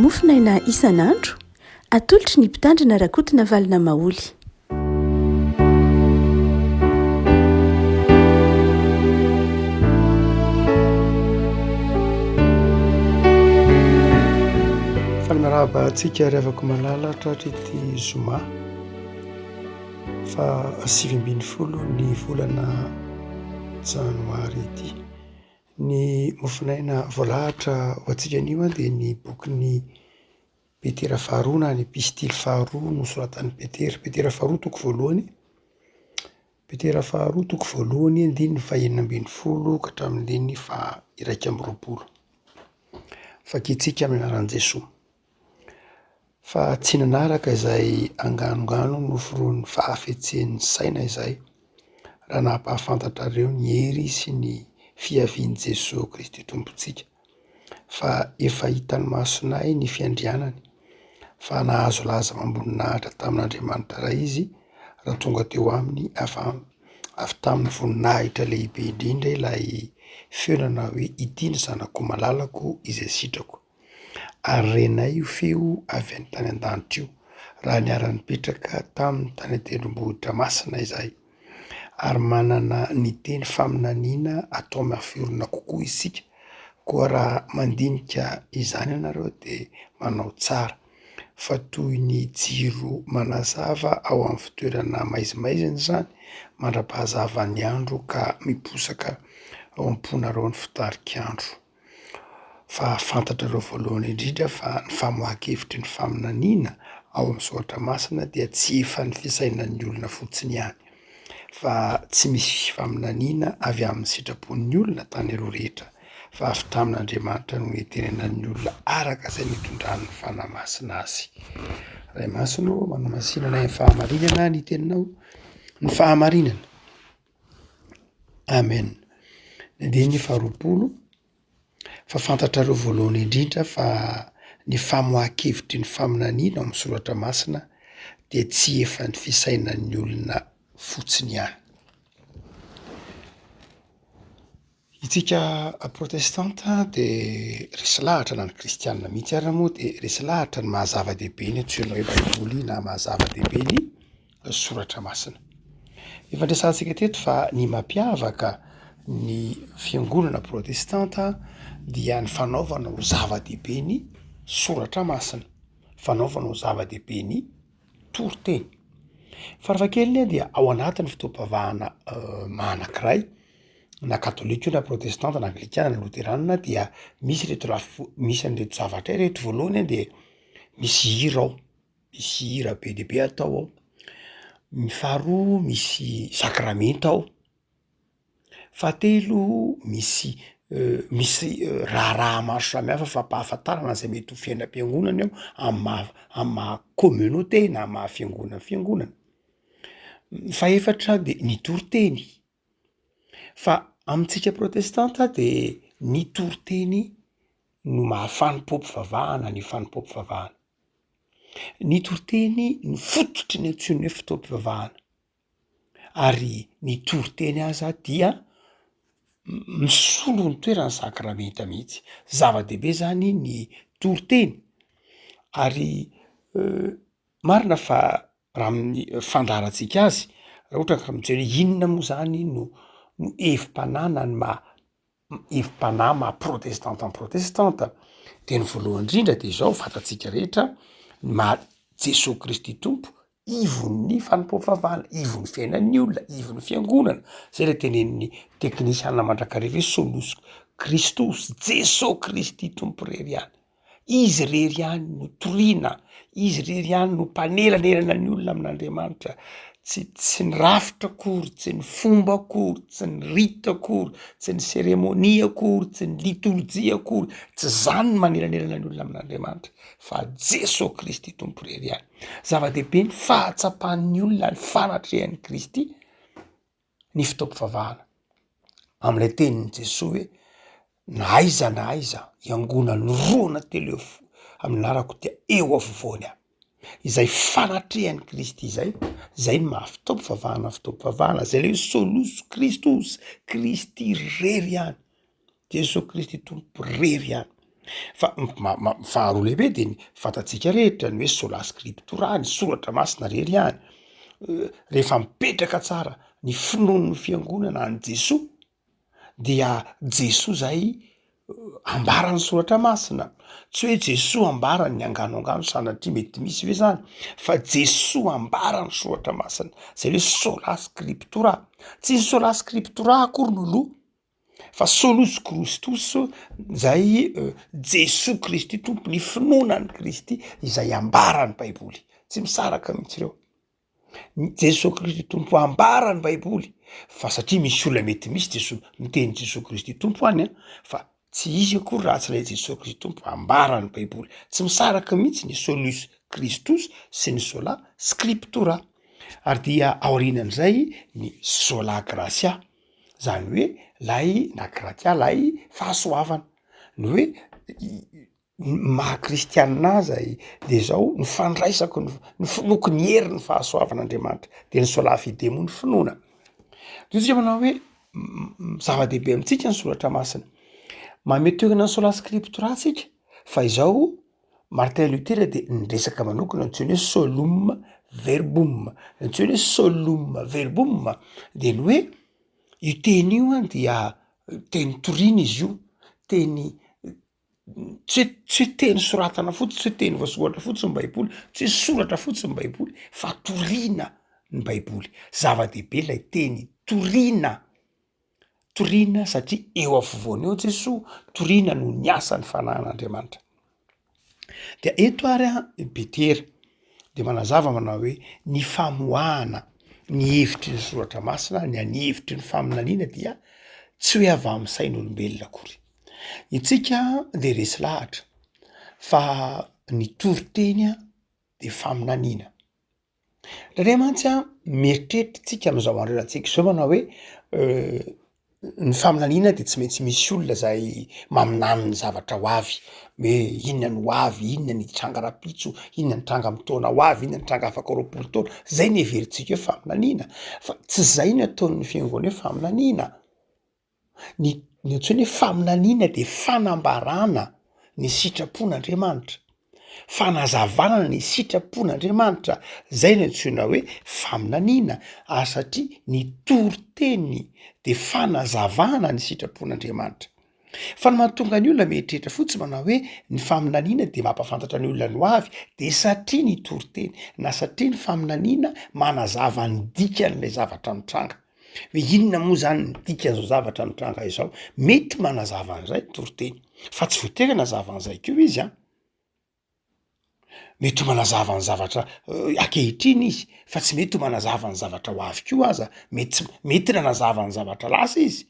mofinaina isan'andro atolotry ny mpitandrina rakotina valina maoly. Falmaraba antsika ry avako malala tratrity zoma fa 7 ny volana janoary ity. Ny mofinaina voalahatra ho antsika anio dia ny bokin'ny Petera faharoa na ny epistily faharoa nosoratan'ny Petera faharoa toko voalohany, Petera faharoa toko voalohany andininy 220 ka hatramin'iny 120. Fakitsika amin'ny anaran'i Jesosy. Fa tsy nanaraka izay anganongano noforoan'ny fahafietsen'ny saina izay, raha nampahafantatrareo ny hery sy ny fiavian'i Jesosy Kristy tompontsika. Fa efa hitan'ny masonay ny fiandrianany, fa nahazo laza mamboninahitra tamin'Andriamanitra raha izy, raha tonga teo aminy avy tamin'ny voninahitra lehibe indrindra ilay feonana hoe ity ny zanako malalako izay sitrako. Ary renay io feo avy any tany an-danitra io, raha niara-nipetraka tamin'ny tany an-tendrombohitra masina izay. Ary manana ny teny faminaniana atao mafiorina kokoa isika, koa raha mandinika izany ianareo dia manao tsara. Fa toy ny jiro manazava ao amin'ny fitoerana maizimaizina izany, mandra-pahazava ny andro ka miposaka ao am-ponareo ny fitarik'andro. Fa fantatrareo voalohany indrindra fa ny famohan-kevitry ny faminaniana ao amin'ny soratra masina dia tsy efa ny fisainan'ny olona fotsiny ihany, fa tsy misy faminaniana avy amin'ny sitrapon'ny olona tany aloha rehetra, fa avy tamin'Andriamanitra no itenenan'ny olona araka izay nitondrany fanamasina azy. Ray masino manao masinanay ny fahamarinana ny teninao, ny fahamarinana. Amen. Dia ny 20, fa fantatrareo voalohany indrindra fa ny famohan-kevitry ny faminaniana amin'ny soratra masina dia tsy efa ny fisainan'ny olona fotsiny ihany. Itsika protestanta dia resy lahatra na ny kristianina mihitsy ary moa dia resy lahatra ny mahazava-dehibe ny antsoina hoe baiboly na mahazava-dehibe ny soratra masina. Efa ndresantsika teto fa ny mampiavaka ny fiangonana protestanta dia ny fanaovana ho zava-dehibe ny soratra masina, fanaovana ho zava-dehibe ny toriteny. Farafahakeliny dia ao anatin'ny fitoam-pavahana anankiray, na katolika io na protestanta na anglikana na luterana, dia misy an'ireto zavatra ireto. Voalohany dia misy hira ao, misy hira be dia be atao ao. Ny faharoa misy sakramenta ao. Fahatelo misy raharaha maro samihafa fampahafantarana izay mety ho fiainam-piangonana ao amin'ny maha communauté na maha fiangonana. Fahaefatra dia ny toriteny. Fa amintsika protestanta dia ny toriteny no mahafanim-pom-pivavahana, ny fanim-pom-pivavahana. Ny toriteny no fototry ny antsoina hoe fotoam-pivavahana. Ary ny toriteny aza dia misolo ny toerany sakramenta mihitsy. Zava-dehibe zany ny toriteny. Ary marina fa raha amin'ny fandaharantsika azy, raha ohatra ka mijery inona moa zany no evim-panahy maha protestanta dia ny voalohany indrindra dia izao fantatsika rehetra, Jesosy Kristy tompo, ivon'ny fanim-pom-pivavahana, ivon'ny fiainan'ny olona, ivon'ny fiangonana. Zay ilay tenenin'ny teknisianina mandrakariva hoe solus Christus, Jesosy Kristy tompo rery ihany. Izy rery ihany no toriana, izy rery ihany no mpanelanelana ny olona amin'Andriamanitra. Tsy ny rafitra akory, tsy ny fomba akory, tsy ny rite akory, tsy ny seremonia akory, tsy ny liturgia akory, tsy zany ny manelanelana ny olona amin'Andriamanitra, fa Jesosy Kristy tompo rery ihany. Zava-dehibe ny fahatsapan'ny olona, ny fanatrehan'ny Kristy, ny fitoam-pivavahana. Amin'ilay tenin'i Jesosy hoe na aiza iangonany roa na telo amin'ny narako dia eo afovoany aho. Izay fanatrehan'ny Kristy izay ny maha fitoam-pivavahana, zay le solus Christus, Kristy rery ihany, Jesosy Kristy tompo rery ihany. fa faharoa lehibe de ny fantatsika rehetra ny hoe sola scriptura ny soratra masina rery ihany rehefa mipetraka tsara ny finono ny fiangonana any Jesoa dia Jesoa zay ambarany soratra masina, tsy hoe Jesoa ambarany ny anganoangano sanatria mety misy ve zany fa Jesoa ambarany soratra masina zay hoe sola scriptura, tsy ny sola scriptura akory no loha fa solus Christus zay Jesoa Kristy tompo ny finonany Kristy izay ambarany baiboly, tsy misaraka mihitsy reo. Jesosy Kristy tompo ambarany baiboly fa satria misy olona mety misy Jesosy miteny Jesosy Kristy tompo any fa tsy izy akory raha tsy lay Jesosy Kristy tompo ambarany baiboly, tsy misaraka mihitsy ny solus Christus sy ny sola scriptura. Ary dia aorianan'izay ny sola gratia, zany hoe lay na gratia lay fahasoavana, ny hoe maha-kristianina zay de zao ny fandraisako ny finoko ny hery ny fahasoavan'Andriamanitra de ny sola fidemo ny finoana. De tsika manao hoe zava-dehibe amitsika ny soratra masina, mametoana ny sola scriptura tsika fa izao Martin Luther de niresaka manokana antsoiny hoe solum verbum, antsoiny hoe solum verbum de ny hoe io teny io a dia teny torina izy io, teny tsy hoe teny soratana fotsiny, tsy hoe teny voasoratra fotsiny ny baiboly, tsy hoe soratra fotsiny ny baiboly fa torina ny baiboly, zava-dehibe lay teny torina, torina satria eo afovoany eo Jesoa, torina no ny asany fanan'Andriamanitra. De eto ary Petera de manazava manao hoe ny famoahana ny hevitry ny soratra masina, ny anhevitry ny faminaniana dia tsy hoe avy amin'ny sain'olombelona akory. Itsika de resy lahatra fa ny toriteny de faminaniana. Indray mantsy mieritreritra tsika am'izao androantsika zao manao hoe ny faminaniana de tsy maintsy misy olona zay maminany ny zavatra ho avy, hoe inona no ho avy, inona ny tranga rapitso, inona ny tranga am'taona ho avy, inona ny tranga afaka roapolo taona, zay ny heveritsika hoe faminaniana fa tsy zay ny ataon'ny fiangonana hoe faminaniana. Ny antsoiny hoe faminaniana de fanambarana ny sitrapon'Andriamanitra, fanazavana ny sitrapon'Andriamanitra, zay ny antsoina hoe faminaniana ary satria ny toriteny de fanazavana ny sitrapon'Andriamanitra. Fa ny mahatonga ny olona mieritreritra fotsy manao hoe ny faminaniana de mampafantatra ny olona ny ho avy de satria ny toriteny na satria ny faminaniana manazava ny dikan'lay zavatra mitranga, hoe inona moa zany ny dikan'izao zavatra mitranga izao, mety manazava an'izay toriteny fa tsy voatery manazava an'izay keo izy mety ho manazava ny zavatra ankehitriny izy fa tsy mety ho manazava ny zavatra ho avy keo aza, mety nanazava ny zavatra lasa izy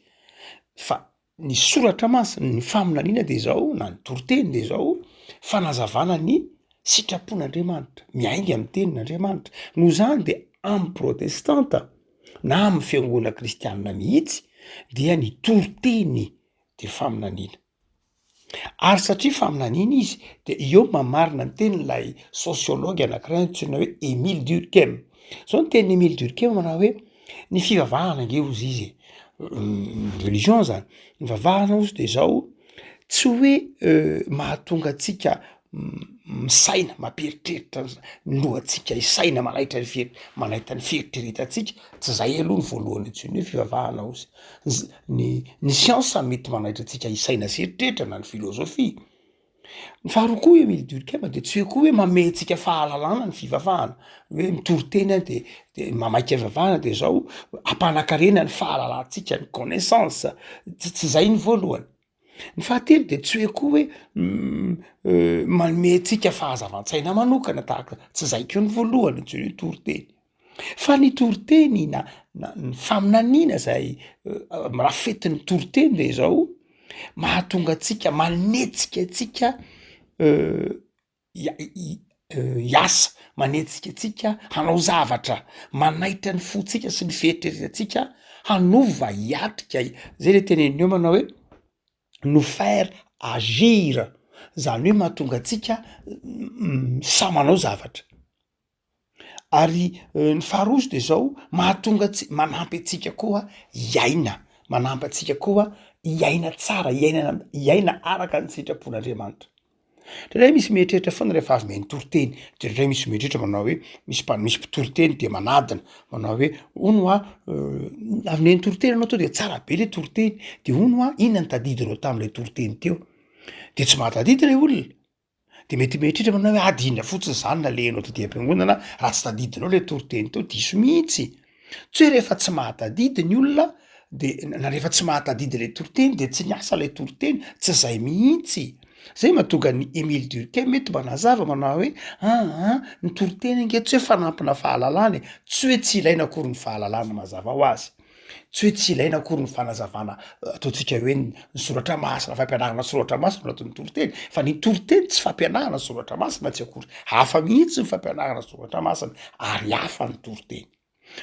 fa ny soratra masina ny faminaniana de zao na ny toriteny de zao fanazavana ny sitrapon'Andriamanitra, miainga amin'ny tenin'Andriamanitra. Noho zany de amin'ny protestanta na amin'ny fiangonana kristianina mihitsy dia ny toriteny de faminaniana. Ary satria faminaniana izy de eo mamarina ny tenin'lay sociologue anankiray antsoina hoe Emile Durkheim. Zao ny tenin'ny Emile Durkheim manao hoe ny fivavahana nge ozy izy religion zany, ny vavahana ozy de zao tsy hoe mahatonga atsika misaina mampieritreritra ny lohantsika hisaina manaitra ny fieritreretantsika, tsy zay aloha ny voalohany antsoiny hoe fivavahana ozy. Ny siansa mety manaitra atsika hisaina sy eritreritra na ny filozofia. Ny faharoa koa Emile Durkheim de tsy hoe koa hoe manome antsika fahalalana ny fivavahana, hoe mitoriteny de mamaika fivavahana de zao ampanankarena ny fahalalantsika ny connaissance, tsy zay ny voalohany. Ny fahatelo de tsy hoe koa hoe manome antsika fahazavan-tsaina manokana tahaka, tsy zay keo ny voalohany antsoiny hoe toriteny. Fa ny toriteny na ny faminaniana zay rafetin'ny toriteny de zao mahatonga atsika manetsika atsika hiasa, manetsika atsika hanao zavatra, manaitra ny fotsika sy ny fieritreretantsika hanova hiatrika, zay le teneniny eo manao hoe nous faire agir, zany hoe mahatonga atsika sa manao zavatra. Ary ny faharoa de zao mahatonga manampy atsika koa hiaina, manampy antsika koa iaina tsara, iaina araka ny sitrapon'Andriamanitra. Ndray misy mieritreritra foana rehefa avy mihaino-toriteny, de ndray misy mieritreritra manao hoe misy mpitori-teny de manadina manao hoe hono avy mihaino toriteny anao to de tsara be le toriteny, de hono inona ny tadidinao tam'le toriteny teo, de tsy mahatadidy le olona. De mety mieritreritra manao hoe adinona fotsiny zany nalehanao taty am-piangonana raha tsy tadidinao le toriteny teo, diso mihitsy. Tsy hoe rehefa tsy mahatadidy ny olona de na rehefa tsy mahatadidy le toriteny de tsy niasa le toriteny, tsy zay mihitsy. Zay mahatonga ny Émile Durkheim mety manazava manao hoe ny toriteny ange tsy hoe fanampina fahalalana, tsy hoe tsy ilaina akory ny fahalalana mazava ho azy, tsy hoe tsy ilaina akory ny fanazavana ataontsika hoe ny soratra masina, fampianarana soratra masina anatin'ny toriteny, fa ny toriteny tsy fampianarana soratra masina tsy akory, hafa mihitsy ny fampianarana soratra masina ary hafa ny toriteny.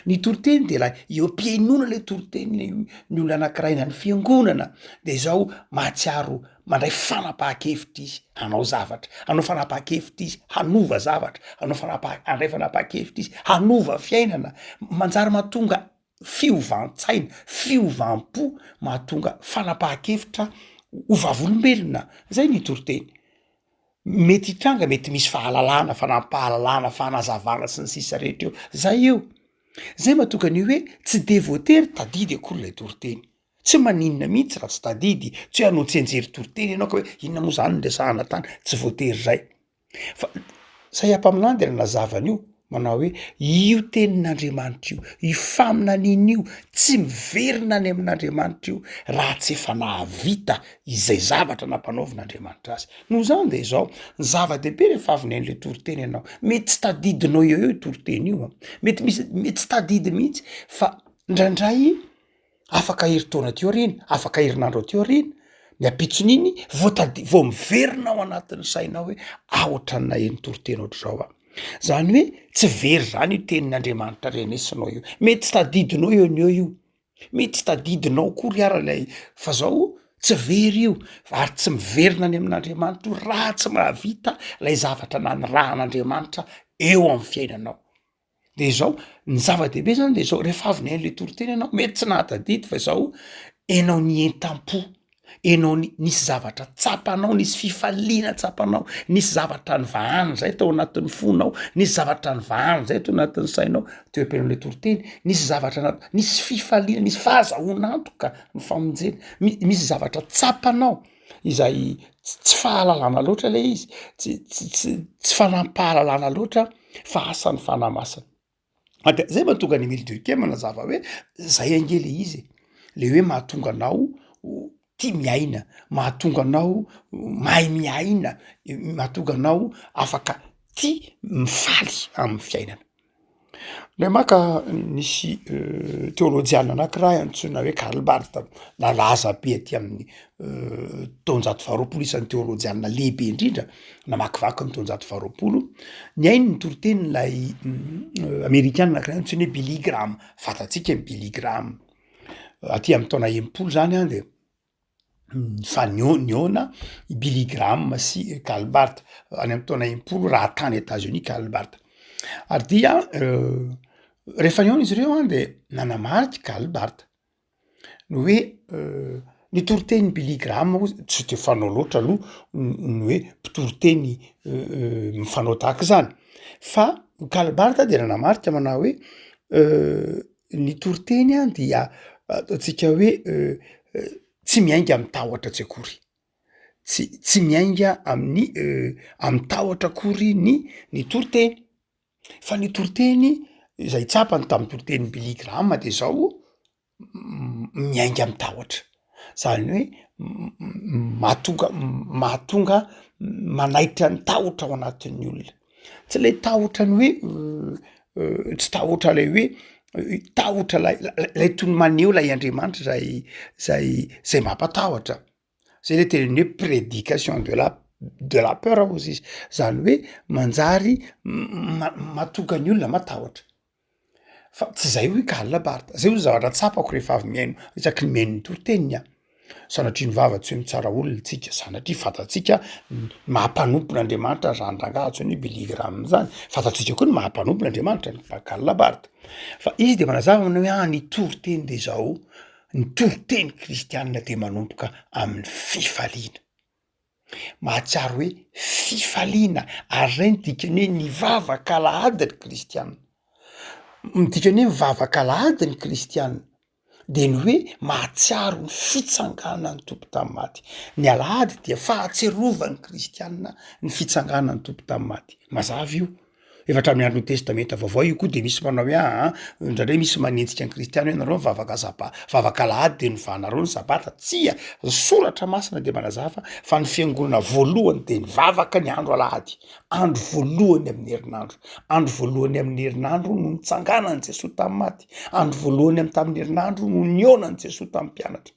Ny toriteny de la eo am-piainona le toriteny ny olona anankiray na ny fiangonana de zao mahatsiaro mandray fanapahan-kevitra izy hanao zavatra, hanao fanapahan-kevitra izy hanova zavatra, handray fanapahan-kevitra izy hanova fiainana, manjary mahatonga fiovan-tsaina, fiovam-po, mahatonga fanapahan-kevitra ho vavolombelona. Zay ny toriteny. Mety hitranga, mety misy fahalalana, fanampahalalana, fanazavana sy ny sisa rehetra eo, zay eo. Zay mahatonga ny hoe tsy de voatery tadidy akory lay toriteny. Tsy maninona mihitsy raha tsy tadidy, tsy hoe hanao tsenjery toriteny ianao ka hoe inona moa zany ny resahana tany, tsy voatery zay. Fa Saihapamilany de nanazava an'io manao hoe io tenin'Andriamanitra io faminaniana io tsy miverina any amin'Andriamanitra io raha tsy efa nahavita izay zavatra nampanaovin'Andriamanitra azy. Noho zany de zao ny zava-dehibe rehefa avy nihaino le toriteny ianao, mety tsy tadidinao eo toriteny io, mety tsy tadidy mihitsy, fa ndraindray afaka herintaona teo aoriana, afaka herinandro teo aoriana, ny ampitson'iny vao miverina ao anatin'ny sainao hoe ohatrany naheno toriteny ohatr'izao zany hoe tsy very zany io tenin'Andriamanitra renesinao io, mety tsy tadidinao eo, mety tsy tadidinao akory ara lay, fa zao tsy very io ary tsy miverina any amin'Andriamanitra io raha tsy mahavita lay zavatra nanirahan'Andriamanitra eo amin'ny fiainanao. De zao ny zava-dehibe zany de zao rehefa avy nihaino le toriteny ianao, mety tsy nahatadidy fa zao enao nientam-po, enao nisy zavatra tsapanao, nisy fifaliana tsapanao, nisy zavatra nivahana zay tao anatin'ny fonao, nisy zavatra nivahana zay tao anatin'ny sainao teo am-pihainao le toriteny, nisy zavatra nisy fifaliana, nisy fahazahoan'antoka ny famonjena, misy zavatra tsapanao izay tsy fahalalana loatra le izy, tsy fanampahalalana loatra fa asan'ny fanamasina. De zay mahatonga ny Émile Durkheim manazava hoe zay ange le izy, le hoe mahatonga anao tia miaina, mahatonga anao mahay miaina, mahatonga anao afaka tia mifaly amin'ny fiainana. Ndray maka nisy teolojiana anankiray antsoina hoe Karl Barth, nalaza be aty amin'ny taonjato faha roapolo, isan'ny teolojiana lehibe indrindra, namakivaky ny taonjato faha roapolo, niaino ny toritenin'lay Amerikana anankiray antsoina hoe Billy Graham, fantatsika ny Billy Graham, aty amin'ny taona enimpolo zany de fa niona Billy Graham sy Karl Barth any amin'ny taona enimpolo raha tany États-Unis Karl Barth. Ary dia rehefa niona izy ireo de nanamarika Karl Barth no hoe ny toriteny Billy Graham tsy de fanao loatra aloha ny hoe mpitori-teny mifanao tahaka zany, fa Karl Barth de nanamarika manao hoe ny toriteny dia ataontsika hoe tsy miainga amin'ny tahotra tsy akory, tsy miainga amin'ny tahotra akory ny toriteny, fa ny toriteny izay tsapany tamin'ny toriteny Billy Graham de zao miainga amin'ny tahotra, zany hoe mahatonga manaitra ny tahotra ao anatin'ny olona, tsy le tahotrany hoe tsy tahotra lay hoe tahotra lay tony maneho lay Andriamanitra zay mampatahotra, zay le teny hoe prédication de la peur hozy izy, zany hoe manjary mahatonga ny olona matahotra. Fa tsy zay hoy Karl Barth, zay ho zavatra tsapako rehefa avy mihaino, isaky ny mihaino ny toriteniny sanatria ny vava tsy hoe mitsara olona tsika, sanatria fantatsika mahampanompon'Andriamanitra randrangah antsoiny hoe Billy Graham zany, fantatsika koa ny mahampanompon'Andriamanitra Karl Barth. Fa izy de manazava manao hoe ny toriteny de zao, ny toriteny kristianina de manomboka amin'ny fifaliana. Mahatsiaro hoe fifaliana ary ray ny dikany hoe nivavaka alahady ny kristianina. Midikany hoe mivavaka alahady ny kristianina de ny hoe mahatsiaro ny fitsanganany tompo tamy maty. Ny alahady dia fahatserovan'ny kristianina ny fitsanganany tompo tamy maty. Mazava io efa hatramin'ny andro testamenta vaovao io koa de misy manao hoe indraindray misy manenjika ny kristiana hoe nareo mivavaka vavaka alahady de novanareo ny sabata. Tsia, soratra masina de manazava fa ny fiangonana voalohany de nivavaka ny andro alahady, andro voalohany amin'ny herinandro. Andro voalohany amin'ny herinandro no nitsanganany Jesosy tamy maty. Andro voalohany tamin'ny herinandro no nionany Jesosy tamy mpianatra.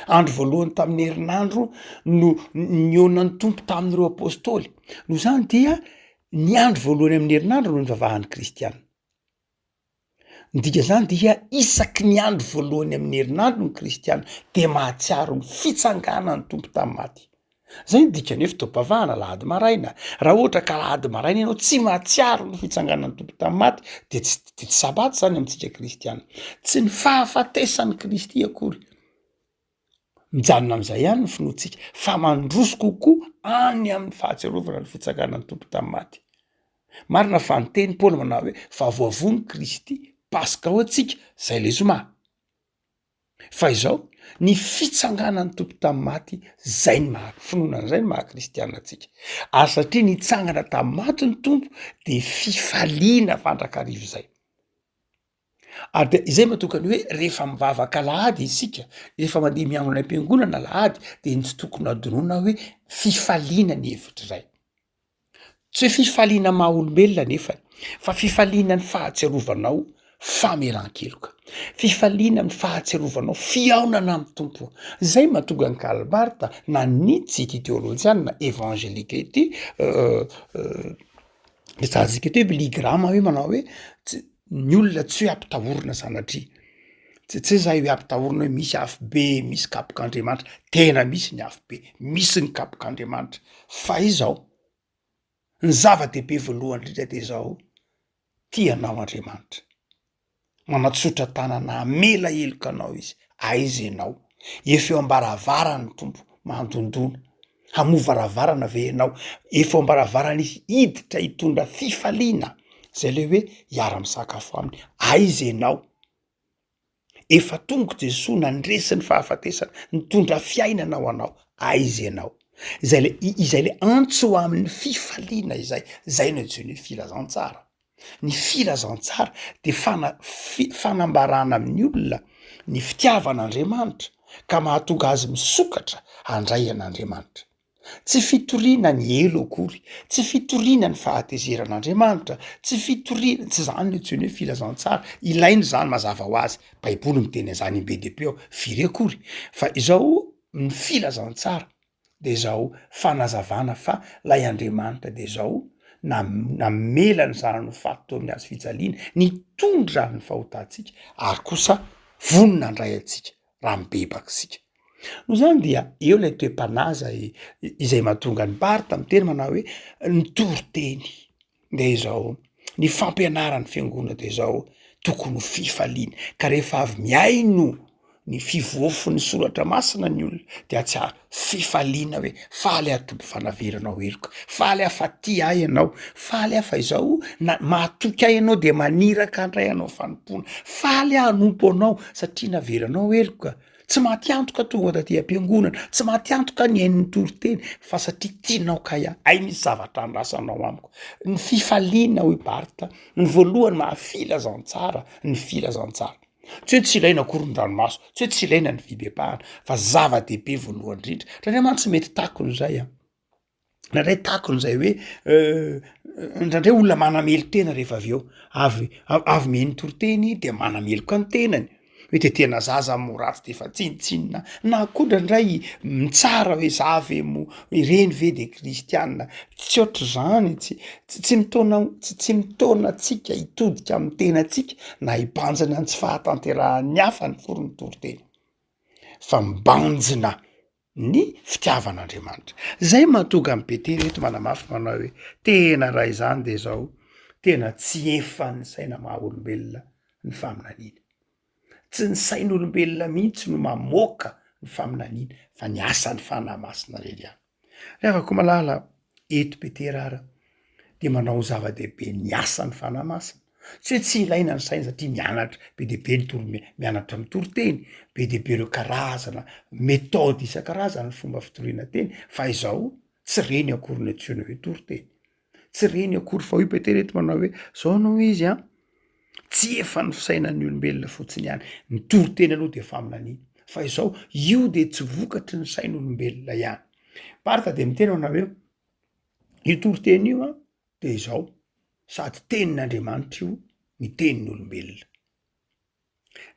Andro voalohany tamin'ny herinandro no nionany tompo tamin'ireo apôstôly. No zany dia ny andro voalohany amin'ny herinandro no nivavahan'ny kristianina. Ndika zany dia isaky ny andro voalohany amin'ny herinandro ny kristianina de mahatsiaro ny fitsanganany tompo tamy maty. Zay ny dikany hoe fotoam-pavahana alahady maraina. Raha ohatra ka alahady maraina ianao tsy mahatsiaro ny fitsanganany tompo tamy maty de tsy sabata zany amintsika kristianina. Tsy ny fahafatesan'ny Kristy akory. Mijanona am'izay ihany ny finoantsika fa mandroso kokoa any amin'ny fahatserovana ny fitsanganany tompo tamy maty. Marina fa ny teny Paoly manao hoe fa voavony Kristy paska ho antsika zay le zoma. Fa izao ny fitsanganany tompo tamy maty zay ny finoanan'izay ny maha-kristianina antsika. Ary satria nitsangana tamy maty ny tompo de fifaliana fandrakarivo zay. Ary de izay mahatokany hoe rehefa mivavaka alahady isika, rehefa mandeha miangona am-piangonana alahady de ny tsy tokony adonona hoe fifaliana ny hevitry zay. Tsy hoe fifaliana maha-olombelona nefa, fa fifaliana ny fahatserovanao famelan-keloka. Fifaliana ny fahatserovanao fiaonana amin'ny tompo. Zay mahatonga ny Karl Barth nanitsy ity teolojiana evangelika ity mizantsika ity biligrama hoe manao hoe ny olona tsy hoe ampitahorina sanatria. Tsy zay hoe ampitahorina hoe misy afo be, misy kapok'Andriamanitra. Tena misy ny afo be, misy ny kapok'Andriamanitra. Fa izao ny zava-dehibe voalohany indrindra de zao: tianao Andriamanitra, manatsotra tanana amela helokanao izy, aiza ianao, efa eo ambaravarany tompo mandondona, hamovaravarana ve ianao, efa eo ambaravarany izy hiditra hitondra fifaliana, zay le hoe hiara-misakafo aminy, aiza ianao, efa tonga Jesosy nandresy ny fahafatesana, nitondra fiainana ho anao, aiza ianao. Izay le antso amin'ny fifaliana izay, zay no antsoiny hoe filazantsara. Ny filazantsara de fanambarana amin'ny olona ny fitiavan'Andriamanitra ka mahatonga azy misokatra handray an'Andriamanitra. Tsy fitoriana ny elo akory, tsy fitoriana ny fahatezeran'Andriamanitra, tsy fitoriana, tsy zany no antsoiny hoe filazantsara. Ilainy zany mazava ho azy, Baiboly miteny an'izany be dia be ao, firy akory. Fa izao ny filazantsara de zao fanazavana fa lay Andriamanitra de zao namela ny zanany ho faty teo amin'ny hazo fijaliana, nitondra ny fahotantsika ary kosa vonona andray antsika raha mibebaka sika. No zany dia eo lay toe-panaza izay mahatonga ny Barth miteny manao hoe ny toriteny de zao, ny fampianarany fiangonana de zao tokony ho fifaliana. Ka rehefa avy miaino ny fivoafon'ny soratra masina ny olona de atsiaro fifaliana hoe faly atombo fanaveranao heloka, faly afaty ahy ianao, faly afa izao mahatoky ahy ianao de maniraka andray anao fanompona, faly hanompo anao satria naveranao heloka. Tsy mahatiantoka tonga taty am-piangonana, tsy mahatiantoka ny hain'ny toriteny, fa satria tianao ka ay misy zavatra andrasanao amiko. Ny fifaliana hoy Barth, ny voalohany mahafilazantsara, ny filazantsara. Tsy hoe tsy ilaina koron-dranomaso, tsy hoe tsy ilaina ny fibebahana, fa zava-dehibe voalohany indrindra. Raha tsy mety takon'izay nandray takon'izay hoe ndraindray olona manamelo tena rehefa avy eo avy miheny toriteny de manameloka ny tenany. Hoe tetena zaza moratsy de efa tsinitsinina na koa ndraindray mitsara hoe zavy mo ireny ve de kristianina. Tsy ohatr' zany, tsy mitona atsika hitodika amin'ny tenatsika na hibanjina ny tsy fahatanterahan'ny hafa ny forony toriteny, fa mibanjina ny fitiavan'Andriamanitra. Zay mahatonga amin'ny Petera eto manamafy manao hoe tena raha izany de zao tena tsy efa ny saina maha olombelona ny faminaniana. tsy ny sain'olombelona mihitsy no mamoaka ny faminaniana fa ny asan'ny fanahy masina reny ihany. Reafako malala eto Beterara de manao zava-dehibe ny asan'ny fanahy masina tsy hoe tsy ilaina ny saina satria mianatra be dehibe ny mianatra mitory-teny, be dehibe ireo karazana méthode isan-karazana ny fomba fitoriana teny, fa izao tsy reny akory ny antsoina hoe tory-teny, tsy reny akory fa io Petera eto manao hoe zao no izy a tsy efa ny fisainan'ny olombelona fotsiny ihany ny tory-teny aloha de faminaniana, fa izao io de tsy vokatry ny sain'olombelona ihany. Parta de miteny manao hoe io tory-teny io a de izao sady tenin'Andriamanitra io ny tenin'olombelona.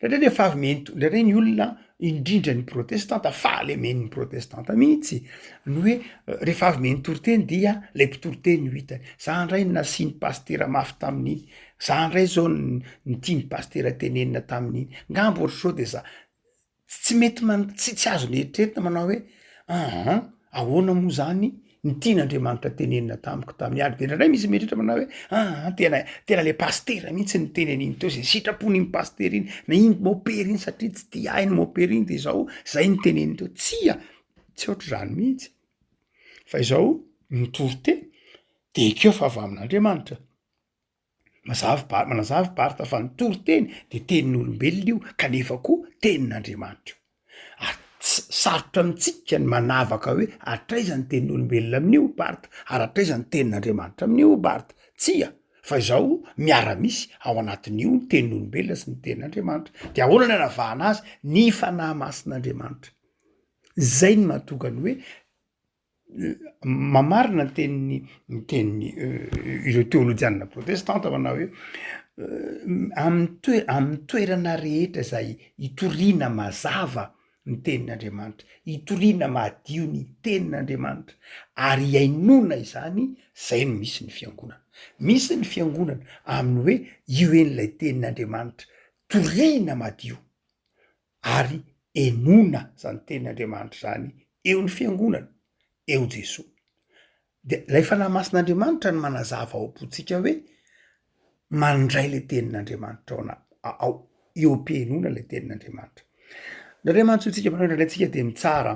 Ndraindray ny olona indrindra ny protestanta fahalemen'ny protestanta mihitsy no hoe rehefa avy meny tory-teny dia lay mpitori-teny no hitany. Za ndray nasiany pastera mafy tamin'iny, za ndray zao ny tiany pastera tenenina tamin'iny. Ngambo ohatr'izao de za tsy mety tsy azony eritreretina manao hoe ahoana moa zany ny tian'Andriamanitra tenenina tamiko tamin'ny ary de ndraindray misy mieritritra manao hoe tena le pastera mihitsy ny teneniny teo zay sitrapony iny pastera iny na iny mopera iny satria tsy tia ahy ny mopera iny de zao zay ny teneniny teo. Tsia tsy ohatr'izany mihitsy fa izao mitory-teny de keo fa avy amin'Andriamanitra. Manazava Parta fa ny tory-teny de tenin'olombelona io kanefa koa tenin'Andriamanitra io. Sarotra amitsika ny manavaka hoe atraiza ny tenin'olombelona amin'io Parta ary atraiza ny tenin'Andriamanitra amin'io Parta. Tsia fa izao miara-misy ao anatin'io ny tenin'olombelona sy ny tenin'Andriamanitra. De ahoana ny anavahana azy? Ny fanahy masin'Andriamanitra. Zay ny mahatonga ny hoe mamarina ny teniny ireo teolojianina protestanta manao hoe amin'ny toerana rehetra zay itoriana mazava ny tenin'Andriamanitra, itoriana madio ny tenin'Andriamanitra ary iainona izany, zay no misy ny fiangonana. Misy ny fiangonana amin'ny hoe io en'ilay tenin'Andriamanitra toriana madio ary enona zany tenin'Andriamanitra zany eo ny fiangonana, eo Jesoa. De lay fanahy masin'Andriamanitra ny manazava ao am-pontsika hoe mandray le tenin'Andriamanitra ao eo am-pianona le tenin'Andriamanitra. Ndraindray mantsontsika manao ndraindray tsika de mitsara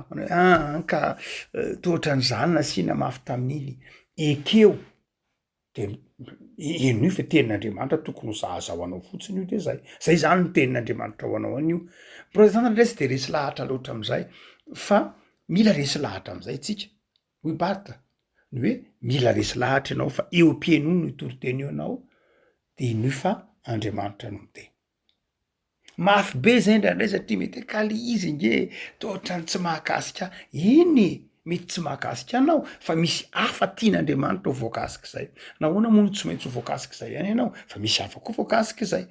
ka tohatra n'izany nasiana mafy tamin'iny ekeo de eno io fa tenin'Andriamanitra tokony ho zaza ho anao fotsiny io de zay zany ny tenin'Andriamanitra ho anao an'io. Protestanta ndray tsy de resy lahatra loatra am'izay fa mila resy lahatra am'izay tsika hoy Parta ny hoe mila resy lahatra ianao fa eo am-pianona no tory-teny eo anao de ino fa Andriamanitra no miteny. Mafy be zay ndraindray satria mety kaly izy nge tohatrany tsy mahakasika iny mety tsy mahakasika anao fa misy hafa tian'Andriamanitra ho voakasika zay. Nahoana moa no tsy maintsy ho voakasika zay ihany ianao fa misy hafa koa voakasika zay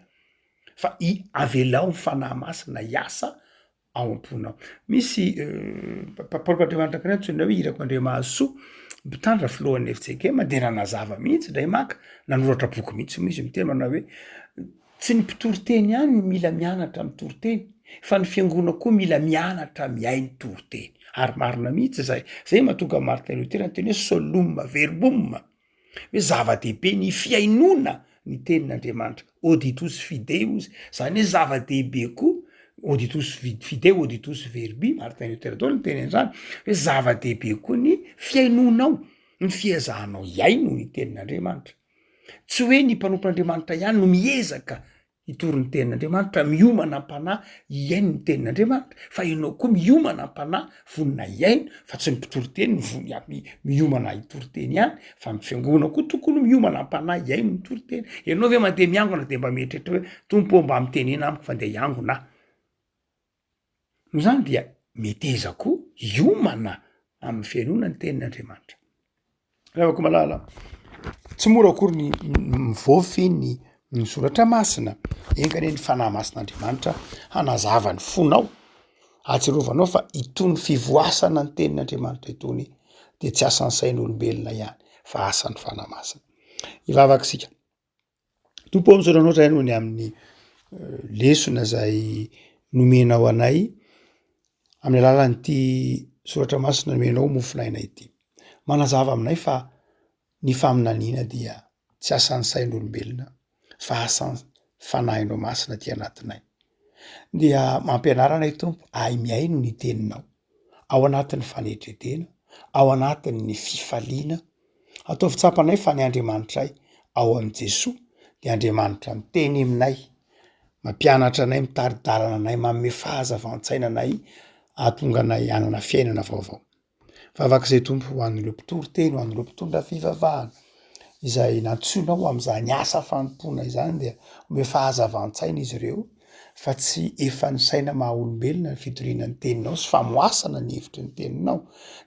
fa avelao ny fanahy masina hiasa ao am-ponao. Misy papalim-Andriamanitra ankiray antsoina hoe Irako Andriamahasoa mpitandra filohan'ny FJK de nanazava mihitsy ndray maka nanoratra boky mihitsy moa izy miteny manao hoe tsy ny mpitory-teny ihany no mila mianatra mitory-teny fa ny fiangonana koa mila mianatra miay ny tory-teny. Ary marina mihitsy zay mahatonga Martin Luther nyteny hoe solum verbum hoe zava-dehibe ny fiainona ny tenin'Andriamanitra auditus fideus, zany hoe zava-dehibe koa auditus fide auditus verbi, Martin Luther daholo ny teny an'izany hoe zava-dehibe koa ny fiainonao, ny fiazahanao iaino ny tenin'Andriamanitra. Tsy hoe ny mpanompon'Andriamanitra ihany no miezaka hitory ny tenin'Andriamanitra miomana am-panahy iaino ny tenin'Andriamanitra fa ianao koa miomana am-panahy vonona iaino fa tsy ny mpitory-teny miomana hitory-teny ihany fa ny fiangonana koa tokony miomana am-panahy iaino ny tory-teny. Ianao ve mandeha miangona de mba mieritreritra hoe tompo mba mitenena amiko fa ndeha iangona aho. No zany dia meteza koa iomana amin'ny fiainona ny tenin'Andriamanitra. Ravako malala tsy mora akory ny mivofy ny soratra masina enkany ny fanahy masin'Andriamanitra hanazava ny fonao atsiarovanao fa itony fivoasana ny tenin'Andriamanitra itony de tsy asan'ny sain'olombelona ihany fa asan'ny fanahy masina. Ivavaka sika tompo am'saoranao zay nohony amin'ny lesona zay nomenao anay amin'ny alalan'ity soratra masina nomenao mofinaina ity. Manazava aminay fa ny faminaniana dia tsy asan'ny sain'olombelona fa asan'ny fanahinao masina ty anatinay. dia mampianarana i tompo ay miay no ny teninao ao anatin'ny fanetretena ao anatin'ny fifaliana ataovy tsapanay fa ny Andriamanitray ao am' Jesoa de Andriamanitra miteny aminay mampianatra anay mitaridalana anay manome fahazavan-tsainanay ahatonga anay hanana fiainana vaovao fa avak'izay tompo ho an'ireo mpitory teny ho an'ireo mpitondra fivavahana izay nantsoinao am'izany asa fanompona izany dia ome fahazavan-tsaina izy ireo fa tsy efa ny saina maha olombelona ny fitoriana ny teninao sy famoasana ny hevitry ny teninao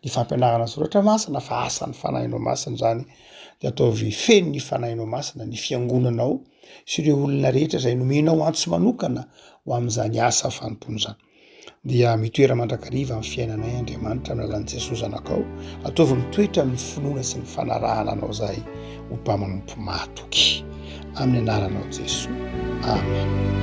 ny fampianarana soratra masina fa asan'ny fanahinao masina zany de ataovy feno ny fanahinao masina ny fiangonanao sy ireo olona rehetra izay nomenao antso manokana ho am'izany asa fanompona zany dia mitoera mandrakariva amin'ny fiainanay Andriamanitra amin'ny alalan'i Jesosy zanakao ataovy mitoetra amin'ny finoana sy ny fanarahana anao zahay ho mpamanompo mahatoky amin'ny anaranao Jesoa amen